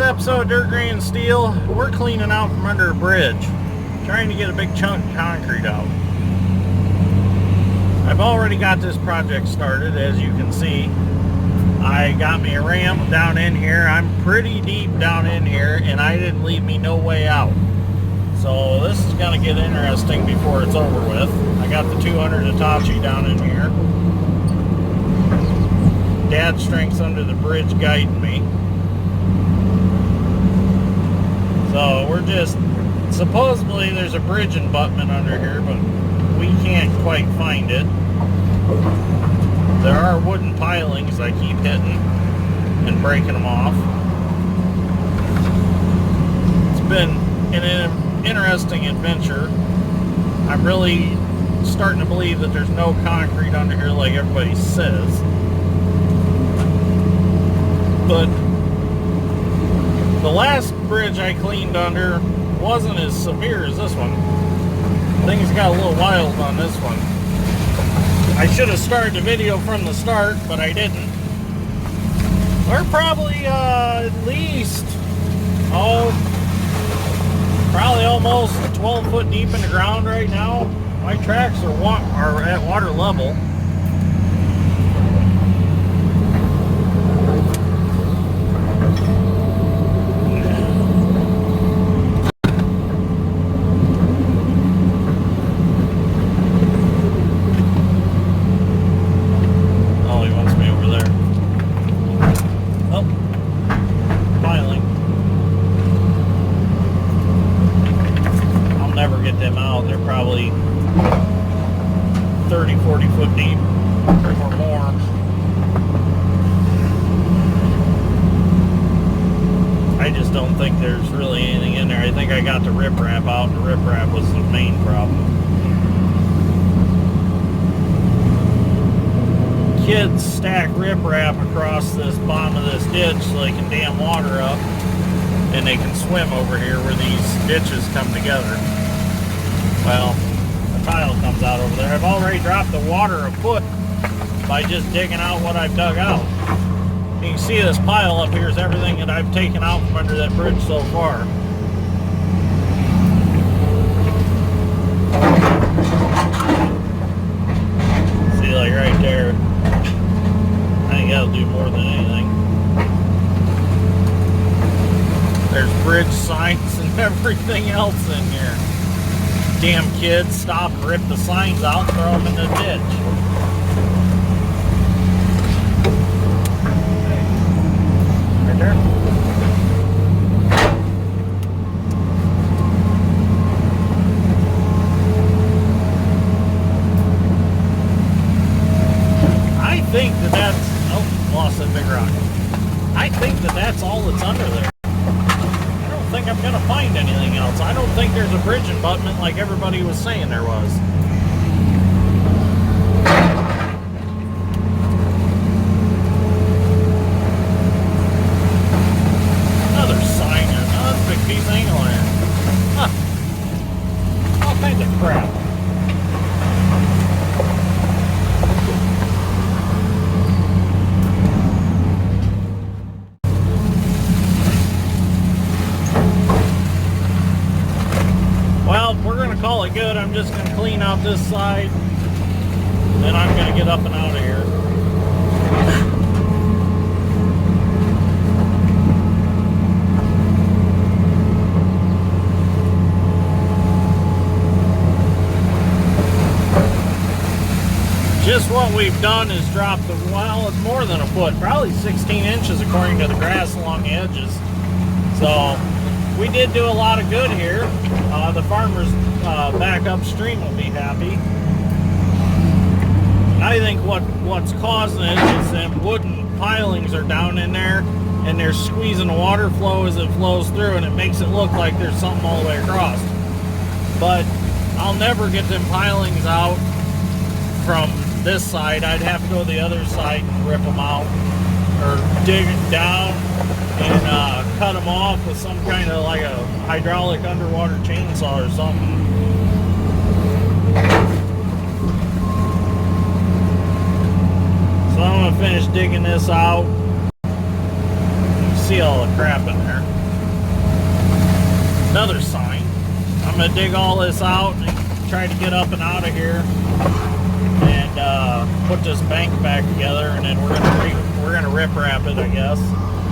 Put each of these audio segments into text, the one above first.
episode of Dirt, Gray, and Steel, we're cleaning out from under a bridge, trying to get a big chunk of concrete out. I've already got this project started, as you can see. I got me a ramp down in here. I'm pretty deep down in here, and I didn't leave me no way out. So this is going to get interesting before it's over with. I got the 200 Hitachi down in here. Dad strength's under the bridge guiding me. So we're just, supposedly there's a bridge abutment under here, but we can't quite find it. There are wooden pilings I keep hitting and breaking them off. It's been an interesting adventure. I'm really starting to believe that there's no concrete under here like everybody says. But the last bridge I cleaned under wasn't as severe as this one. Things got a little wild on this one. I should have started the video from the start, but I didn't. We're probably at least, probably almost 12 foot deep in the ground right now. My tracks are at water level. Probably 30, 40 foot deep or more. I just don't think there's really anything in there. I think I got the riprap out, and the riprap was the main problem. Kids stack riprap across this bottom of this ditch so they can dam water up and they can swim over here where these ditches come together. Well, the tile comes out over there. I've already dropped the water a foot by just digging out what I've dug out. You can see this pile up here is everything that I've taken out from under that bridge so far. See, like right there, I think that'll do more than anything. There's bridge signs and everything else in here. Damn kids, stop and rip the signs out and throw them in the ditch. Right there. I think that's, oh, lost that big rock. I think that's all that's under there. I think I'm going to find anything else. I don't think there's a bridge abutment like everybody was saying there was. Another sign there. Oh, that's a big piece of angle there. Huh. All kinds of crap. Well, we're going to call it good. I'm just going to clean out this side, then I'm going to get up and out of here. Just what we've done is drop the, well, it's more than a foot, probably 16 inches according to the grass along the edges. So we did do a lot of good here. The farmers back upstream will be happy. I think what's causing it is them wooden pilings are down in there and they're squeezing the water flow as it flows through, and it makes it look like there's something all the way across. But I'll never get them pilings out from this side. I'd have to go to the other side and rip them out or dig it down and cut them off with some kind of like a hydraulic underwater chainsaw or something. So I'm going to finish digging this out. You see all the crap in there. Another sign. I'm gonna dig all this out and try to get up and out of here, and put this bank back together, and then we're gonna rip wrap it, I guess,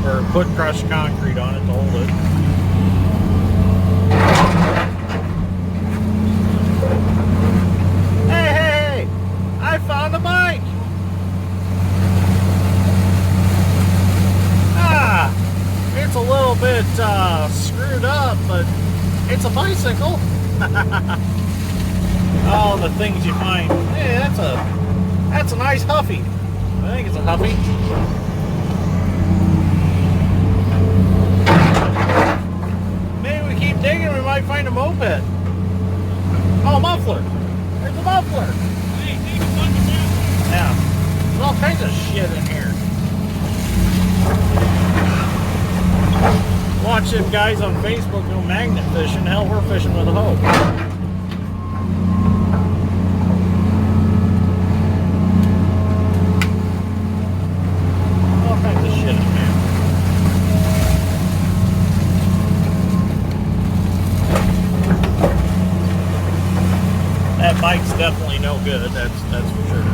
or put crushed concrete on it to hold it. Hey! I found a bike. It's a little bit screwed up, but it's a bicycle. Oh, the things you find. Hey, that's a nice Huffy. I think it's a Huffy. Maybe we keep digging, we might find a moped. Oh, muffler. There's a muffler. Yeah. There's all kinds of shit in here. Watch them guys on Facebook go magnet fishing. Hell, we're fishing with a hoe. All kinds of shit in here. That bike's definitely no good. That's for sure.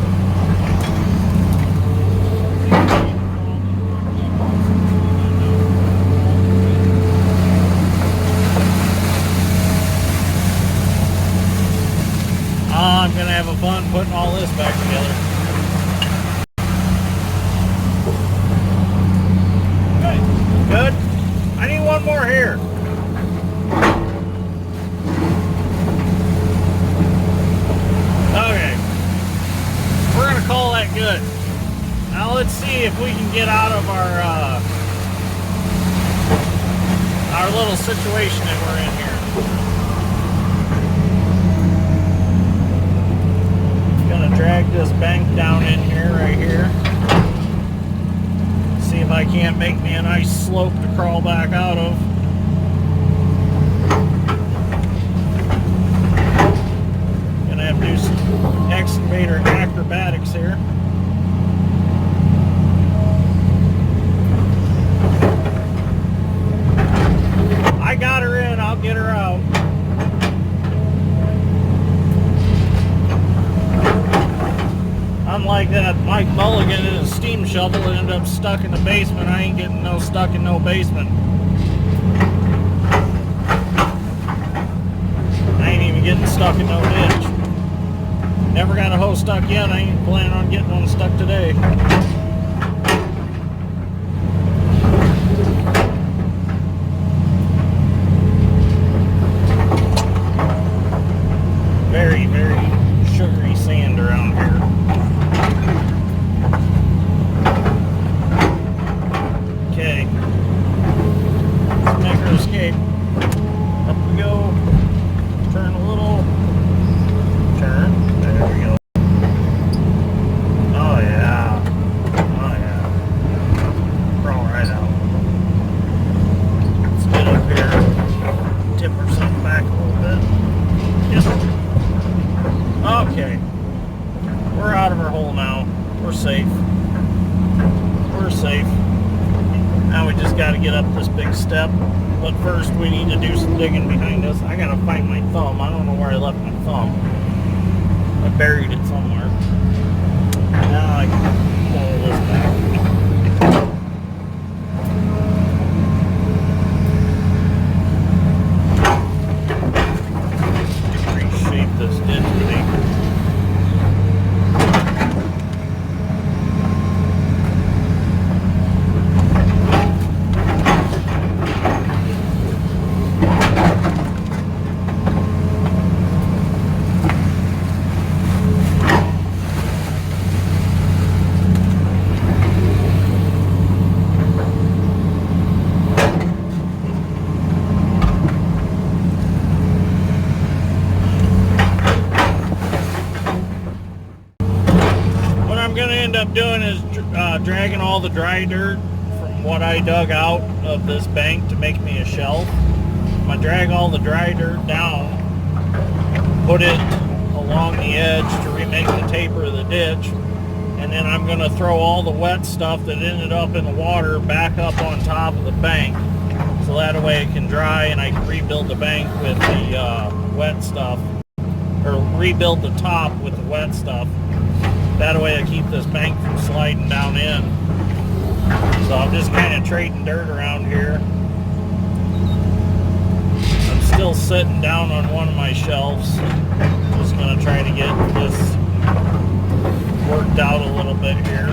I'm gonna have a fun putting all this back together. Okay, good. I need one more here. Okay, we're gonna call that good. Now let's see if we can get out of our little situation that we're in here. Drag this bank down in here, right here. See if I can't make me a nice slope to crawl back out of. Gonna have to do some excavator acrobatics here. I got her in, I'll get her out. Unlike that Mike Mulligan and his steam shovel that ended up stuck in the basement, I ain't getting no stuck in no basement. I ain't even getting stuck in no ditch. Never got a hoe stuck yet. I ain't planning on getting one stuck today. Very, very sugary sand around here. Okay, let's make our escape. Up we go. Turn a little. Turn. There we go. Oh yeah. Oh yeah. Crawl right out. Let's get up here. Tip ourselves back a little bit. Yep. Okay. We're out of our hole now. We're safe. We're safe. Now we just got to get up this big step. But first we need to do some digging behind us. I got to find my thumb. I don't know where I left my thumb. I buried it somewhere. Now I can pull this back. Reshape this ditch thing. Up doing is dragging all the dry dirt from what I dug out of this bank to make me a shelf. I'm gonna drag all the dry dirt down, put it along the edge to remake the taper of the ditch, and then I'm gonna throw all the wet stuff that ended up in the water back up on top of the bank. so that way it can dry and I can rebuild the bank with the wet stuff, or rebuild the top with the wet stuff. That way I keep this bank from sliding down in. So I'm just kind of trading dirt around here. I'm still sitting down on one of my shelves. Just going to try to get this worked out a little bit here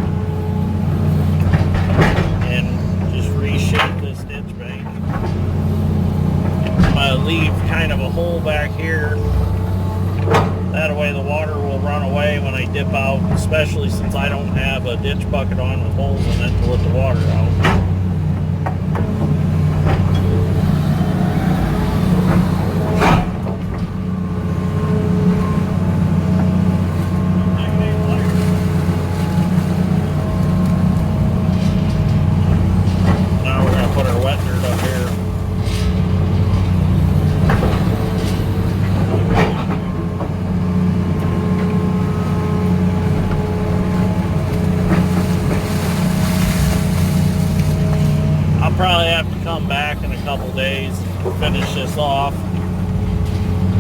and just reshape this ditch bank. I'm going to leave kind of a hole back here. That way the water will run away when I dip out, especially since I don't have a ditch bucket on with holes in it to let the water out. Probably have to come back in a couple days to finish this off,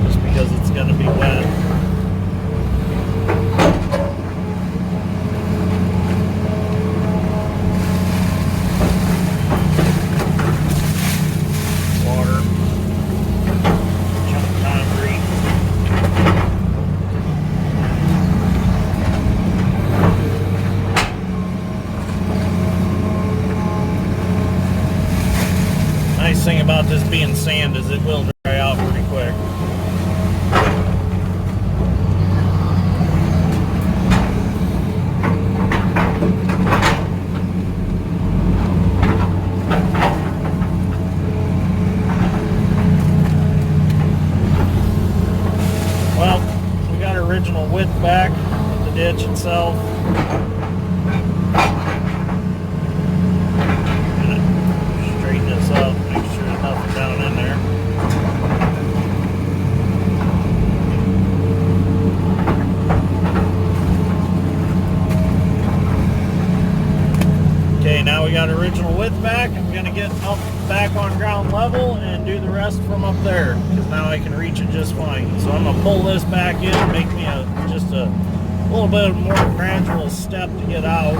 just because it's going to be wet. Water, chunk concrete. Nice thing about this being sand is it will dry out pretty quick. Well, we got our original width back of the ditch itself. Straighten this up. Nothing down in there. Okay, now we got original width back. I'm going to get up back on ground level and do the rest from up there, because now I can reach it just fine. So I'm going to pull this back in and make me just a little bit more gradual step to get out,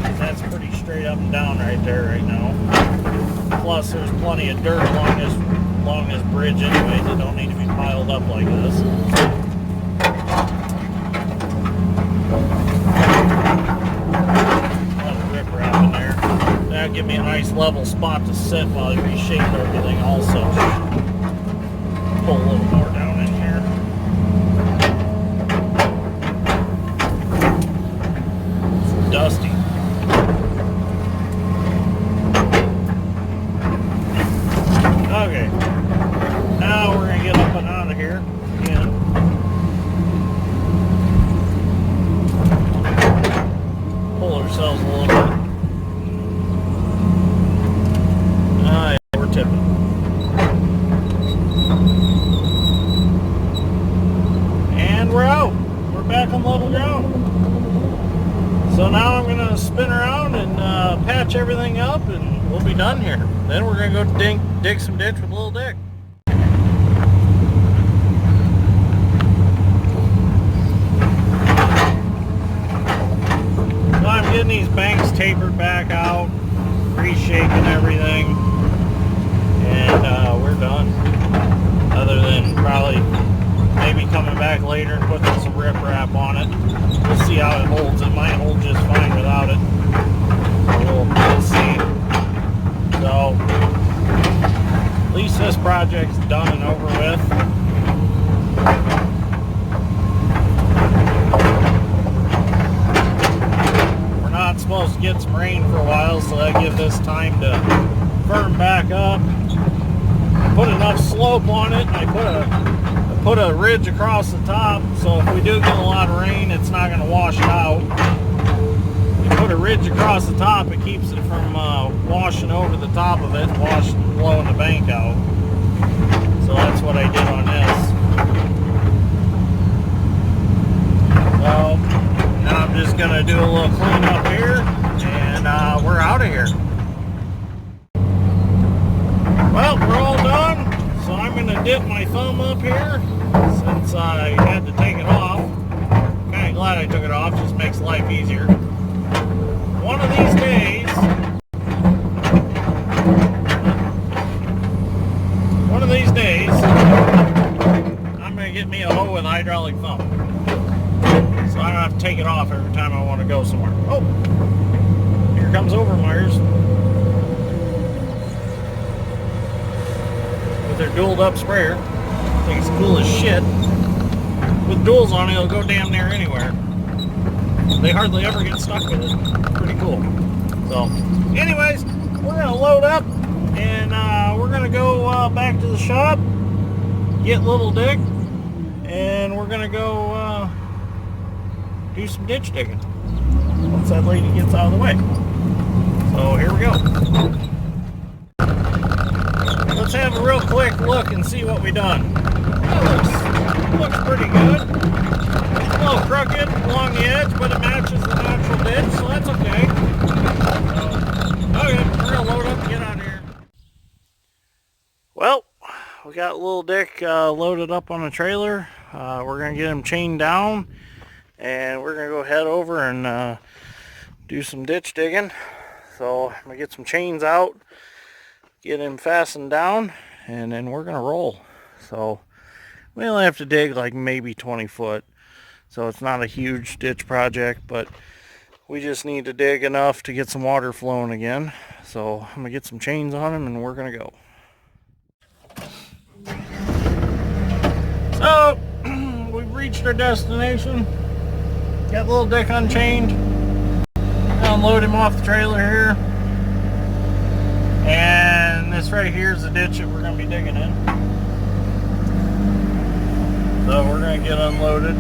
because that's pretty straight up and down right there right now. Plus, there's plenty of dirt along this bridge anyway that don't need to be piled up like this. A lot of riprap in there. That'll give me a nice level spot to sit while I reshape everything also. Pull a little more down in here. It's dusty. Okay, now we're going to get up and out of here again. Pull ourselves a little bit. Ah, yeah, we're tipping. And we're out. We're back on level ground. So now I'm going to spin around and patch everything up, and we'll be done here. Then we're going to go dig some ditch with Little Dick. So I'm getting these banks tapered back out, reshaping everything, and we're done. Other than probably maybe coming back later and putting some riprap on it. We'll see how it holds. It might hold just fine without it. We'll see. So, at least this project's done and over with. We're not supposed to get some rain for a while, so that gives us time to firm back up. I put enough slope on it. I put a ridge across the top, so if we do get a lot of rain, it's not going to wash it out. You put a ridge across the top, it keeps it from washing over the top of it, blowing the bank out. So that's what I did on this. So now I'm just going to do a little cleanup here, and we're out of here. Well, dip my thumb up here since I had to take it off. Kind of glad I took it off, just makes life easier. One of these days, I'm going to get me a hoe with a hydraulic thumb. So I don't have to take it off every time I want to go somewhere. Oh, here comes Overmyers with their dualed up sprayer. I think it's cool as shit. With duals on it, it'll go damn near anywhere. They hardly ever get stuck with it. Pretty cool. So, anyways, we're going to load up and we're going to go back to the shop, get Little Dick, and we're going to go do some ditch digging once that lady gets out of the way. So here we go. Let's have a real quick look and see what we done. That looks pretty good. It's a little crooked along the edge, but it matches the natural ditch, so that's okay. Okay, we're gonna load up and get out of here. Well, we got Little Dick loaded up on a trailer. We're gonna get him chained down, and we're gonna go head over and do some ditch digging. So I'm gonna get some chains out, get him fastened down, and then we're gonna roll. So we only have to dig like maybe 20 foot, so it's not a huge ditch project, but we just need to dig enough to get some water flowing again. So I'm gonna get some chains on him and we're gonna go. So we've reached our destination. Got Little Dick unchained. Unload him off the trailer here. And this right here is the ditch that we're gonna be digging in. So we're going to get unloaded.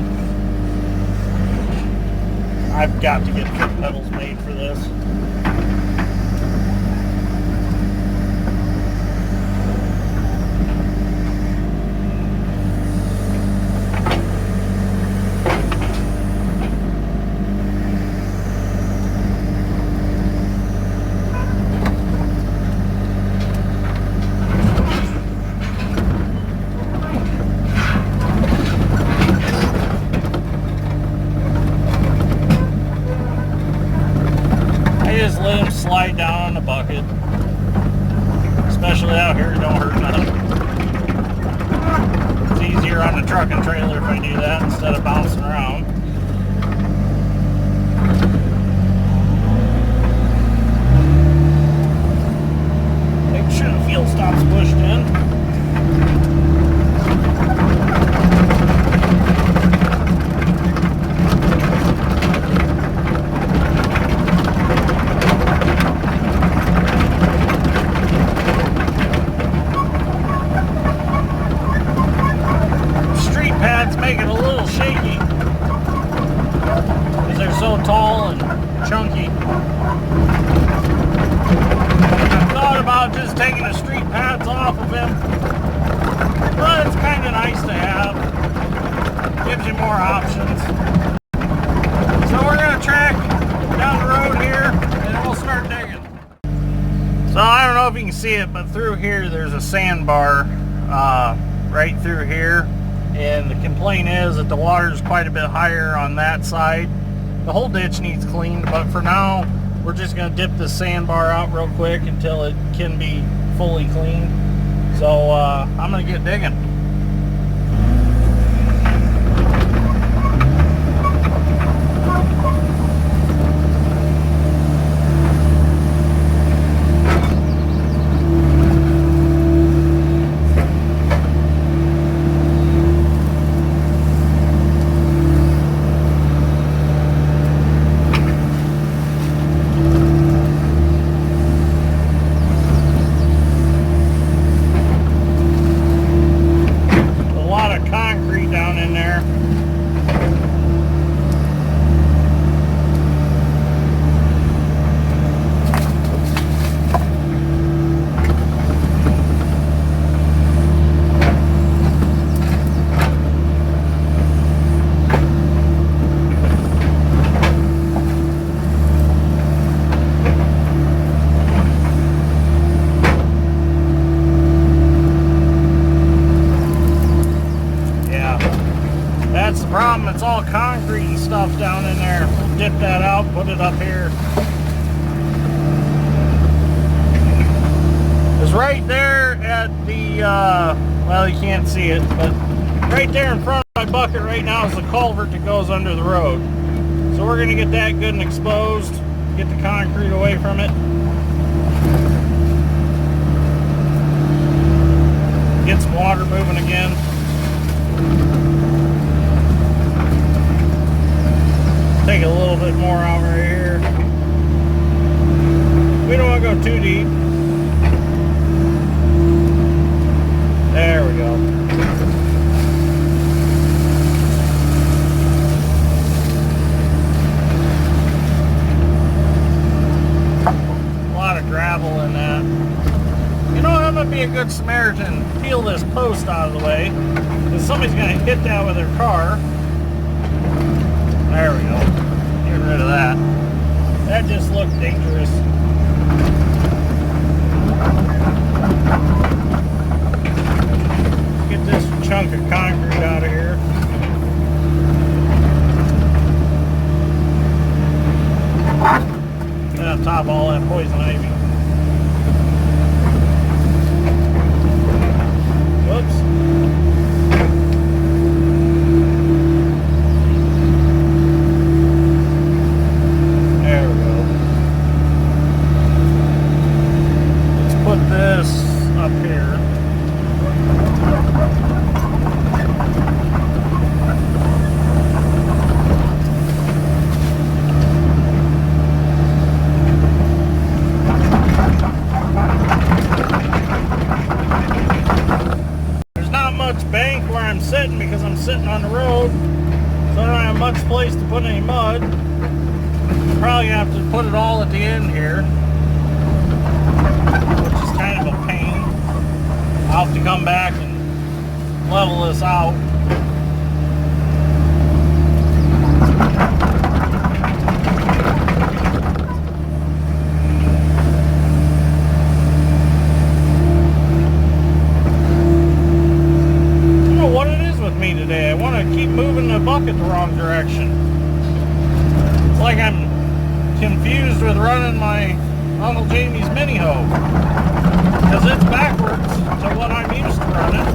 I've got to get foot pedals made for this. Let him slide down on the bucket. Especially out here, it don't hurt nothing. It's easier on the truck and trailer if I do that instead of bouncing around. Make sure the fuel stop's pushed in. Make it a little shaky because they're so tall and chunky. I thought about just taking the street pads off of him, but it's kind of nice to have. Gives you more options. So we're going to track down the road here and we'll start digging. So I don't know if you can see it, but through here there's a sandbar right through here. And the complaint is that the water is quite a bit higher on that side. The whole ditch needs cleaned, but for now, we're just going to dip the sandbar out real quick until it can be fully cleaned. So I'm going to get digging. That's the problem. It's all concrete and stuff down in there. We'll dip that out, put it up here. It's right there at the, well, you can't see it, but right there in front of my bucket right now is the culvert that goes under the road. So we're going to get that good and exposed, get the concrete away from it. Get some water moving again. Take a little bit more out right here. We don't want to go too deep. There we go. A lot of gravel in that. You know, I'm going to be a good Samaritan. Peel this post out of the way. Because somebody's going to hit that with their car. There we go. Get rid of that. That just looked dangerous. Get this chunk of concrete out of here. Get on top of all that poison ivy. Whoops. There we go. Let's put this up here. Bank where I'm sitting because I'm sitting on the road, so I don't have much place to put any mud. Probably have to put it all at the end here, which is kind of a pain. I'll have to come back and level this out. Today. I want to keep moving the bucket the wrong direction. It's like I'm confused with running my Uncle Jamie's mini hoe, because it's backwards to what I'm used to running.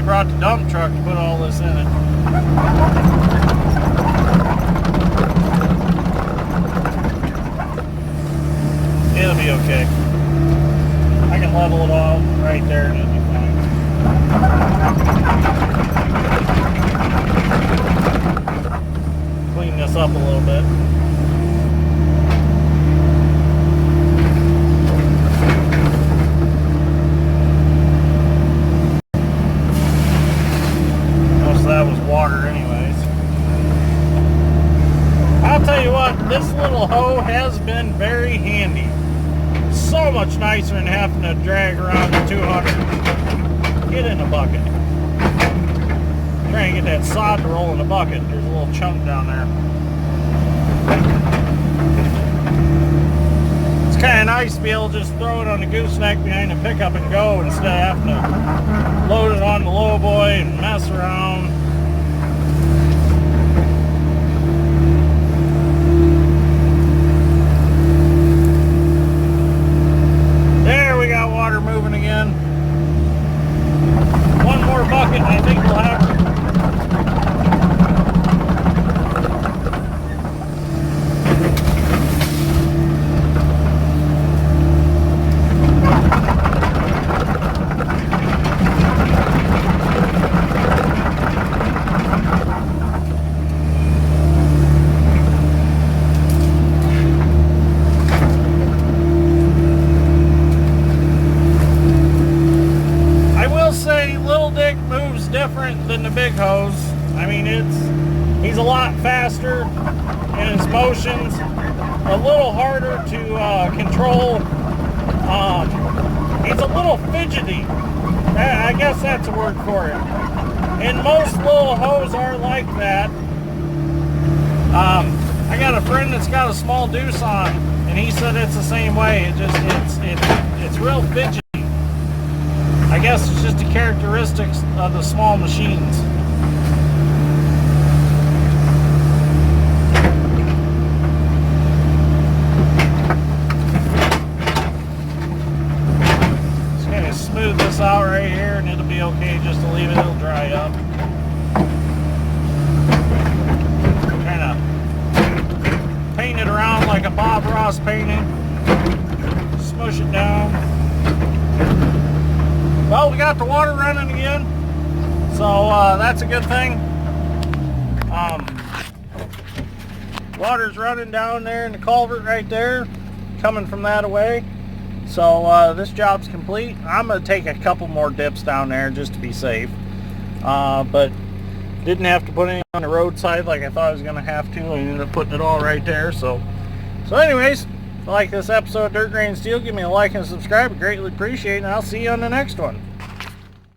Brought the dump truck to put all this in it. It'll be okay. I can level it all right there and it'll be fine. Clean this up a little bit. That was water anyways. I'll tell you what, this little hoe has been very handy. So much nicer than having to drag around the 200. Get in the bucket. Try and get that sod to roll in the bucket. There's a little chunk down there. It's kind of nice to be able to just throw it on the gooseneck behind the pickup and go instead of having to load it on the lowboy and mess around. There, we got water moving again. One more bucket and I think we'll have and his motions a little harder to control. He's a little fidgety. I guess that's a word for it. And most little hoes are like that. I got a friend that's got a small deuce on, and he said it's the same way. It's real fidgety. I guess it's just the characteristics of the small machines. Just gonna smooth this out right here, and it'll be okay just to leave it. It'll dry up. Kind of paint it around like a Bob Ross painting. Smush it down. Well, we got the water running again, so that's a good thing. Water's running down there in the culvert right there, coming from that away. So this job's complete. I'm going to take a couple more dips down there just to be safe. But didn't have to put any on the roadside like I thought I was going to have to. I ended up putting it all right there. So anyways, if you like this episode of Dirt Grain Steel, give me a like and subscribe. I greatly appreciate it, and I'll see you on the next one.